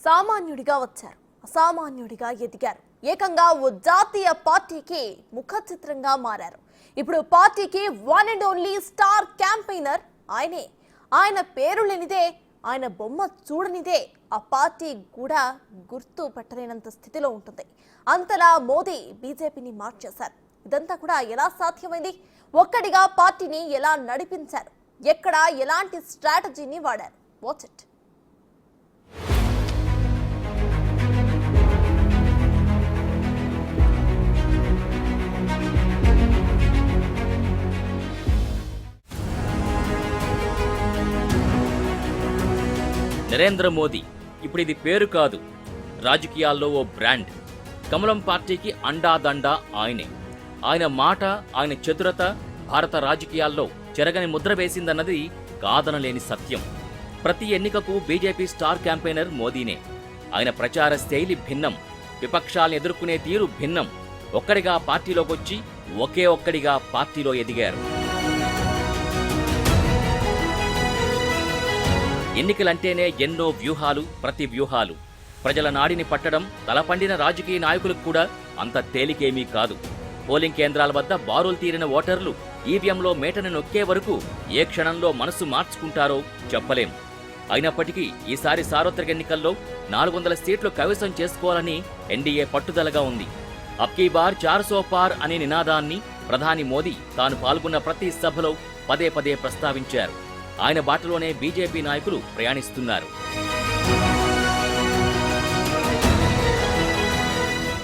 సామాన్యుడిగా వచ్చారు, అసామాన్యుడిగా ఎదిగారు. ఏకంగా ఓ జాతీయ పార్టీకి ముఖ చిత్రంగా మారారు. ఇప్పుడు పార్టీకి one and only star campaigner ఆయనే. ఆయన పేరు లేనిదే, ఆయన బొమ్మ చూడనిదే ఆ పార్టీ కూడా గుర్తు పెట్టలేనంత స్థితిలో ఉంటుంది. అంతలా మోదీ బీజేపీని మార్చేశారు. ఇదంతా కూడా ఎలా సాధ్యమైంది? ఒక్కడిగా పార్టీని ఎలా నడిపించారు? ఎక్కడ ఎలాంటి స్ట్రాటజీని వాడారు? Watch it. నరేంద్ర మోదీ ఇప్పుడు ఇది పేరు కాదు, రాజకీయాల్లో ఓ బ్రాండ్. కమలం పార్టీకి అండాదండా ఆయనే. ఆయన మాట, ఆయన చతురత భారత రాజకీయాల్లో చెరగని ముద్ర వేసిందన్నది కాదనలేని సత్యం. ప్రతి ఎన్నికకు బీజేపీ స్టార్ క్యాంపెయినర్ మోదీనే. ఆయన ప్రచార శైలి భిన్నం, విపక్షాలను ఎదుర్కొనే తీరు భిన్నం. ఒక్కడిగా పార్టీలోకొచ్చి ఒకే ఒక్కడిగా పార్టీలో ఎదిగారు. ఎన్నికలంటేనే ఎన్నో వ్యూహాలు, ప్రతి వ్యూహాలు. ప్రజల నాడిని పట్టడం తలపండిన రాజకీయ నాయకులకు కూడా అంత తేలికేమీ కాదు. పోలింగ్ కేంద్రాల వద్ద బారులు తీరిన ఓటర్లు ఈవీఎంలో మేటను నొక్కే వరకు ఏ క్షణంలో మనసు మార్చుకుంటారో చెప్పలేం. అయినప్పటికీ ఈసారి సార్వత్రిక ఎన్నికల్లో 400 సీట్లు కైవసం చేసుకోవాలని ఎన్డీఏ పట్టుదలగా ఉంది. అబ్కీ బార్ 400 పార్ అనే నినాదాన్ని ప్రధాని మోదీ తాను పాల్గొన్న ప్రతి సభలో పదే పదే ప్రస్తావించారు. ఆయన బాటలోనే బీజేపీ నాయకులు ప్రయాణిస్తున్నారు.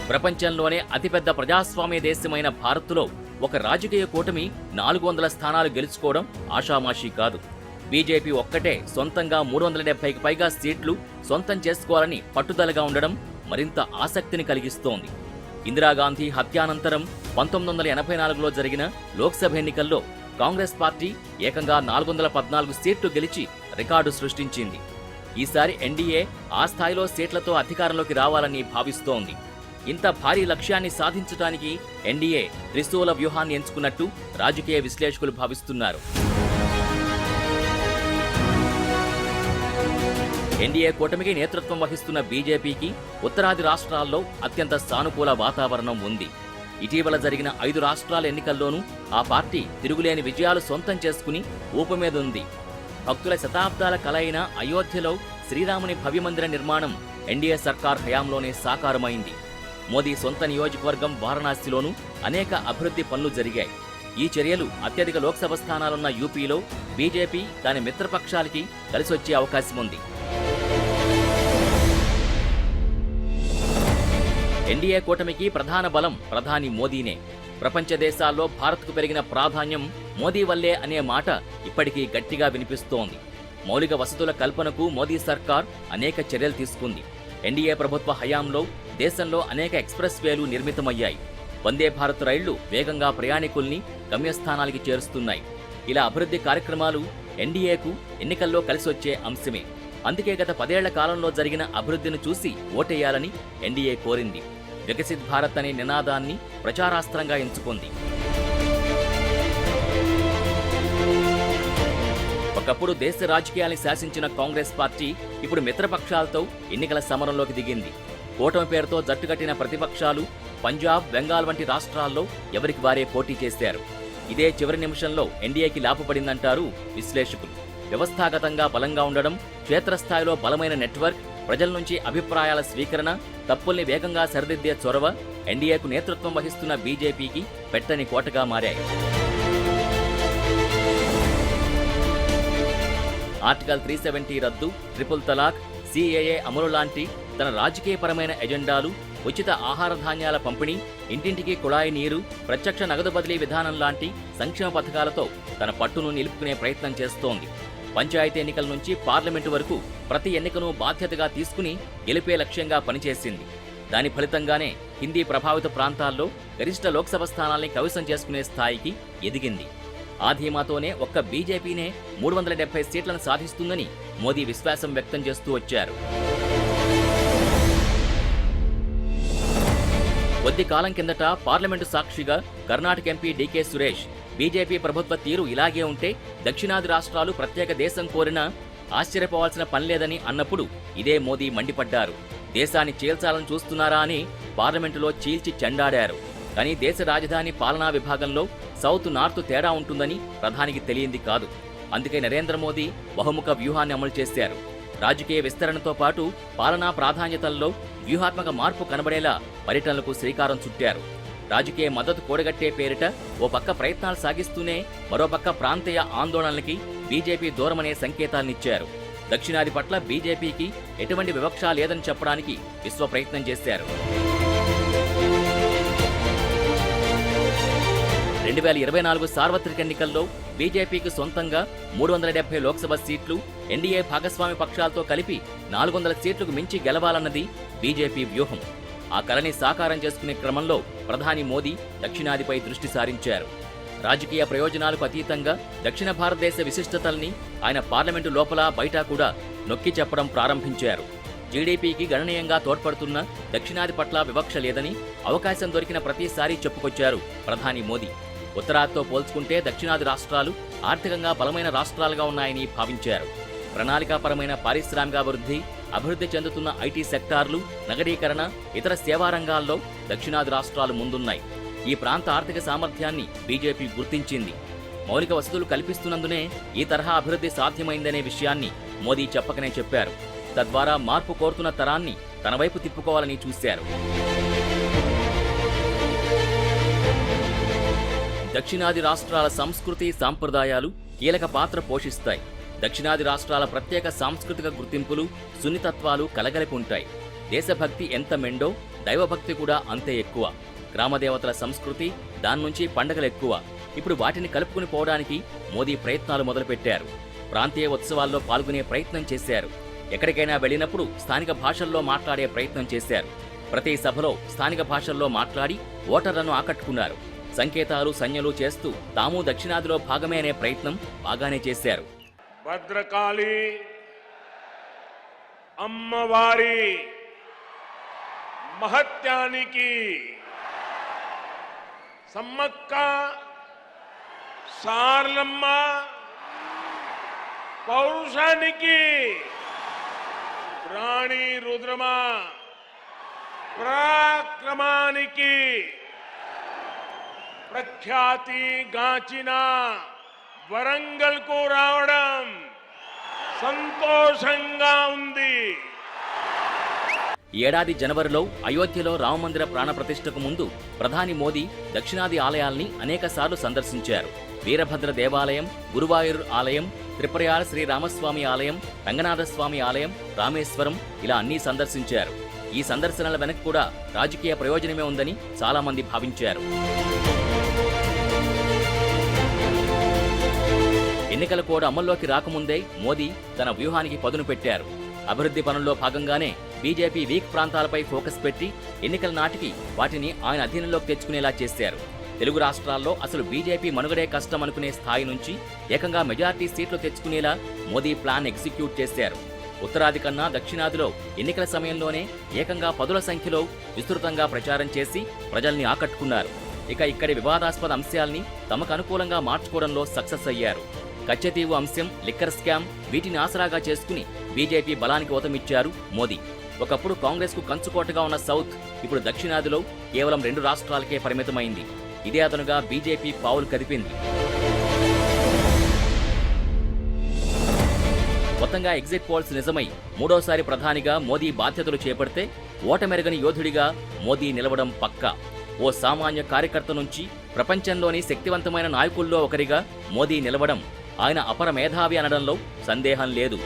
ప్రపంచంలోనే అతిపెద్ద ప్రజాస్వామ్య దేశమైన భారత్లో ఒక రాజకీయ కూటమి 400 స్థానాలు గెలుచుకోవడం ఆషామాషీ కాదు. బీజేపీ ఒక్కటే సొంతంగా 370కి పైగా సీట్లు సొంతం చేసుకోవాలని పట్టుదలగా ఉండడం మరింత ఆసక్తిని కలిగిస్తోంది. ఇందిరాగాంధీ హత్యానంతరం 1984లో జరిగిన లోక్సభ ఎన్నికల్లో కాంగ్రెస్ పార్టీ ఏకంగా 414 సీట్లు గెలిచి రికార్డు సృష్టించింది. ఈసారి ఎన్డీఏ ఆ స్థాయిలో సీట్లతో అధికారంలోకి రావాలని భావిస్తోంది. ఇంత భారీ లక్ష్యాన్ని సాధించడానికి ఎన్డీఏ త్రిశూల వ్యూహాన్ని ఎంచుకున్నట్టు రాజకీయ విశ్లేషకులు భావిస్తున్నారు. ఎన్డీఏ కూటమికి నేతృత్వం వహిస్తున్న బీజేపీకి ఉత్తరాది రాష్ట్రాల్లో అత్యంత సానుకూల వాతావరణం ఉంది. ఇటీవల జరిగిన 5 రాష్ట్రాల ఎన్నికల్లోనూ ఆ పార్టీ తిరుగులేని విజయాలు సొంతం చేసుకుని ఊపు మీదుంది. భక్తుల శతాబ్దాల కల అయిన అయోధ్యలో శ్రీరాముని భవ్యమందిర నిర్మాణం ఎన్డీఏ సర్కార్ హయాంలోనే సాకారమైంది. మోదీ సొంత నియోజకవర్గం వారణాసిలోనూ అనేక అభివృద్ధి పనులు జరిగాయి. ఈ చర్యలు అత్యధిక లోక్సభ స్థానాలున్న యూపీలో బీజేపీ దాని మిత్రపక్షాలకి కలిసొచ్చే అవకాశం ఉంది. ఎన్డీఏ కూటమికి ప్రధాన బలం ప్రధాని మోదీనే. ప్రపంచ దేశాల్లో భారత్కు పెరిగిన ప్రాధాన్యం మోదీ వల్లే అనే మాట ఇప్పటికీ గట్టిగా వినిపిస్తోంది. మౌలిక వసతుల కల్పనకు మోదీ సర్కార్ అనేక చర్యలు తీసుకుంది. ఎన్డీఏ ప్రభుత్వ హయాంలో దేశంలో అనేక ఎక్స్ప్రెస్ వేలు నిర్మితమయ్యాయి. వందే భారత్ రైళ్లు వేగంగా ప్రయాణికుల్ని గమ్యస్థానాలకి చేరుస్తున్నాయి. ఇలా అభివృద్ధి కార్యక్రమాలు ఎన్డీఏకు ఎన్నికల్లో కలిసొచ్చే అంశమే. అందుకే గత 10 ఏళ్ల కాలంలో జరిగిన అభివృద్ధిని చూసి ఓటేయాలని ఎన్డీఏ కోరింది. వికసిత్ భారత్ అనే నినాదాన్ని ప్రచారాస్త్రంగా ఎంచుకుంది. ఒకప్పుడు దేశ రాజకీయాల్ని శాసించిన కాంగ్రెస్ పార్టీ ఇప్పుడు మిత్రపక్షాలతో ఎన్నికల సమరంలోకి దిగింది. కూటమి పేరుతో జట్టుకట్టిన ప్రతిపక్షాలు పంజాబ్, బెంగాల్ వంటి రాష్ట్రాల్లో ఎవరికి వారే పోటీ చేశారు. ఇదే చివరి నిమిషంలో ఎన్డీఏకి లాభపడిందంటారు విశ్లేషకులు. వ్యవస్థాగతంగా బలంగా ఉండడం, క్షేత్రస్థాయిలో బలమైన నెట్వర్క్, ప్రజల నుంచి అభిప్రాయాల స్వీకరణ, తప్పుల్ని వేగంగా సరిదిద్దే చొరవ ఎన్డీఏకు నేతృత్వం వహిస్తున్న బీజేపీకి పెట్టని కోటగా మారాయి. ఆర్టికల్ 370 రద్దు, ట్రిపుల్ తలాక్, సీఏఏ అమలు లాంటి తన రాజకీయపరమైన ఎజెండాలు, ఉచిత ఆహార ధాన్యాల పంపిణీ, ఇంటింటికి కుళాయి నీరు, ప్రత్యక్ష నగదు బదిలీ విధానం లాంటి సంక్షేమ పథకాలతో తన పట్టును నిలుపుకునే ప్రయత్నం చేస్తోంది. పంచాయతీ ఎన్నికల నుంచి పార్లమెంటు వరకు ప్రతి ఎన్నికను బాధ్యతగా తీసుకుని గెలిపే లక్ష్యంగా పనిచేసింది. దాని ఫలితంగానే హిందీ ప్రభావిత ప్రాంతాల్లో గరిష్ట లోక్సభ స్థానాల్ని కైవసం చేసుకునే స్థాయికి ఎదిగింది. ఆ ధీమాతోనే ఒక్క బీజేపీనే 370 సీట్లను సాధిస్తుందని మోదీ విశ్వాసం వ్యక్తం చేస్తూ వచ్చారు. కొద్ది కాలం కిందట పార్లమెంటు సాక్షిగా కర్ణాటక ఎంపీ డీకే సురేష్ బీజేపీ ప్రభుత్వ తీరు ఇలాగే ఉంటే దక్షిణాది రాష్ట్రాలు ప్రత్యేక దేశం కోరినా ఆశ్చర్యపోవాల్సిన పని లేదని అన్నప్పుడు ఇదే మోదీ మండిపడ్డారు. దేశాన్ని చీల్చాలని చూస్తున్నారా అని పార్లమెంటులో చీల్చి చెండాడారు. కానీ దేశ రాజధాని పాలనా విభాగంలో సౌత్ నార్త్ తేడా ఉంటుందని ప్రధానికి తెలియంది కాదు. అందుకే నరేంద్ర మోదీ బహుముఖ వ్యూహాన్ని అమలు చేశారు. రాజకీయ విస్తరణతో పాటు పాలనా ప్రాధాన్యతల్లో వ్యూహాత్మక మార్పు కనబడేలా పర్యటనలకు శ్రీకారం చుట్టారు. రాజకీయ మద్దతు కూడగట్టే పేరిట ఓ పక్క ప్రయత్నాలు సాగిస్తూనే మరోపక్క ప్రాంతీయ ఆందోళనలకి బీజేపీ దూరమనే సంకేతాలనిచ్చారు. దక్షిణాది పట్ల బీజేపీకి ఎటువంటి వివక్ష లేదని చెప్పడానికి విశ్వ ప్రయత్నం చేశారు. 2024 సార్వత్రిక ఎన్నికల్లో బీజేపీకి సొంతంగా 370 లోక్సభ సీట్లు, ఎన్డీఏ భాగస్వామి పక్షాలతో కలిపి 400 సీట్లకు మించి గెలవాలన్నది బీజేపీ వ్యూహం. ఆ కలని సాకారం చేసుకునే క్రమంలో ప్రధాని మోదీ దక్షిణాదిపై దృష్టి సారించారు. రాజకీయ ప్రయోజనాలకు అతీతంగా దక్షిణ భారతదేశ విశిష్టతల్ని ఆయన పార్లమెంటు లోపల బయట కూడా నొక్కి చెప్పడం ప్రారంభించారు. జీడీపీకి గణనీయంగా తోడ్పడుతున్న దక్షిణాది పట్ల వివక్ష లేదని అవకాశం దొరికిన ప్రతిసారి చెప్పుకొచ్చారు ప్రధాని మోదీ. ఉత్తరాదితో పోల్చుకుంటే దక్షిణాది రాష్ట్రాలు ఆర్థికంగా బలమైన రాష్ట్రాలుగా ఉన్నాయని భావించారు. ప్రణాళికాపరమైన పారిశ్రామికాభివృద్ధి, అభివృద్ధి చెందుతున్న ఐటీ సెక్టార్లు, నగరీకరణ, ఇతర సేవా రంగాల్లో దక్షిణాది రాష్ట్రాలు ముందున్నాయి. ఈ ప్రాంత ఆర్థిక సామర్థ్యాన్ని బీజేపీ గుర్తించింది. మౌలిక వసతులు కల్పిస్తున్నందునే ఈ తరహా అభివృద్ధి సాధ్యమైందనే విషయాన్ని మోదీ చెప్పకనే చెప్పారు. తద్వారా మార్పు కోరుతున్న తరాన్ని తన వైపు తిప్పుకోవాలని చూశారు. దక్షిణాది రాష్ట్రాల సంస్కృతి, సాంప్రదాయాలు కీలక పాత్ర పోషిస్తాయి. దక్షిణాది రాష్ట్రాల ప్రత్యేక సాంస్కృతిక గుర్తింపులు, సున్నితత్వాలు కలగలిపి ఉంటాయి. దేశభక్తి ఎంత మెండో దైవభక్తి కూడా అంతే ఎక్కువ. గ్రామదేవతల సంస్కృతి, దాని నుంచి పండగలు ఎక్కువ. ఇప్పుడు వాటిని కలుపుకుని పోవడానికి మోదీ ప్రయత్నాలు మొదలుపెట్టారు. ప్రాంతీయ ఉత్సవాల్లో పాల్గొనే ప్రయత్నం చేశారు. ఎక్కడికైనా వెళ్ళినప్పుడు స్థానిక భాషల్లో మాట్లాడే ప్రయత్నం చేశారు. ప్రతి సభలో స్థానిక భాషల్లో మాట్లాడి ఓటర్లను ఆకట్టుకున్నారు. సంకేతాలు, సంజ్ఞలు చేస్తూ తాము దక్షిణాదిలో భాగమే అనే ప్రయత్నం బాగానే చేశారు. భద్రకాళి అమ్మవారి మహత్యానికి, సమ్మక్క సారలమ్మ పౌరుషానికి, రాణి రుద్రమ పరాక్రమానికి ప్రఖ్యాతి గాచిన వరంగల్కు రావడం సంతోషంగా ఉంది. ఈ ఏడాది జనవరిలో అయోధ్యలో రామమందిర ప్రాణప్రతిష్ఠకు ముందు ప్రధాని మోదీ దక్షిణాది ఆలయాల్ని అనేకసార్లు సందర్శించారు. వీరభద్ర దేవాలయం, గురువాయూర్ ఆలయం, త్రిపురయాల శ్రీరామస్వామి ఆలయం, రంగనాథస్వామి ఆలయం, రామేశ్వరం ఇలా అన్నీ సందర్శించారు. ఈ సందర్శనల వెనక కూడా రాజకీయ ప్రయోజనమే ఉందని చాలామంది భావించారు. ఎన్నికల కోడ్ అమల్లోకి రాకముందే మోదీ తన వ్యూహానికి పదును పెట్టారు. అభివృద్ధి పనుల్లో భాగంగానే బీజేపీ వీక్ ప్రాంతాలపై ఫోకస్ పెట్టి ఎన్నికల నాటికి వాటిని ఆయన అధీనంలోకి తెచ్చుకునేలా చేశారు. తెలుగు రాష్ట్రాల్లో అసలు బీజేపీ మనుగడే కష్టం అనుకునే స్థాయి నుంచి ఏకంగా మెజార్టీ సీట్లు తెచ్చుకునేలా మోదీ ప్లాన్ ఎగ్జిక్యూట్ చేశారు. ఉత్తరాది కన్నా దక్షిణాదిలో ఎన్నికల సమయంలోనే ఏకంగా 10ల సంఖ్యలో విస్తృతంగా ప్రచారం చేసి ప్రజల్ని ఆకట్టుకున్నారు. ఇక ఇక్కడి వివాదాస్పద అంశాల్ని తమకు అనుకూలంగా మార్చుకోవడంలో సక్సెస్ అయ్యారు. కచ్చెతీవు అంశం, లిక్కర్ స్కామ్ వీటిని ఆసరాగా చేసుకుని బీజేపీ బలానికి ఊతమిచ్చారు మోదీ. ఒకప్పుడు కాంగ్రెస్కు కంచుకోటగా ఉన్న సౌత్ ఇప్పుడు దక్షిణాదిలో కేవలం 2 రాష్ట్రాలకే పరిమితమైంది. ఇదే అదనుగా బీజేపీ పావులు కదిపింది. మొత్తంగా ఎగ్జిట్ పోల్స్ నిజమై మూడోసారి ప్రధానిగా మోదీ బాధ్యతలు చేపడితే ఓటమెరగని యోధుడిగా మోదీ నిలవడం పక్కా. ఓ సామాన్య కార్యకర్త నుంచి ప్రపంచంలోని శక్తివంతమైన నాయకుల్లో ఒకరిగా మోదీ నిలవడం ఆయన అపర మేధావి అనడంలో సందేహం లేదు.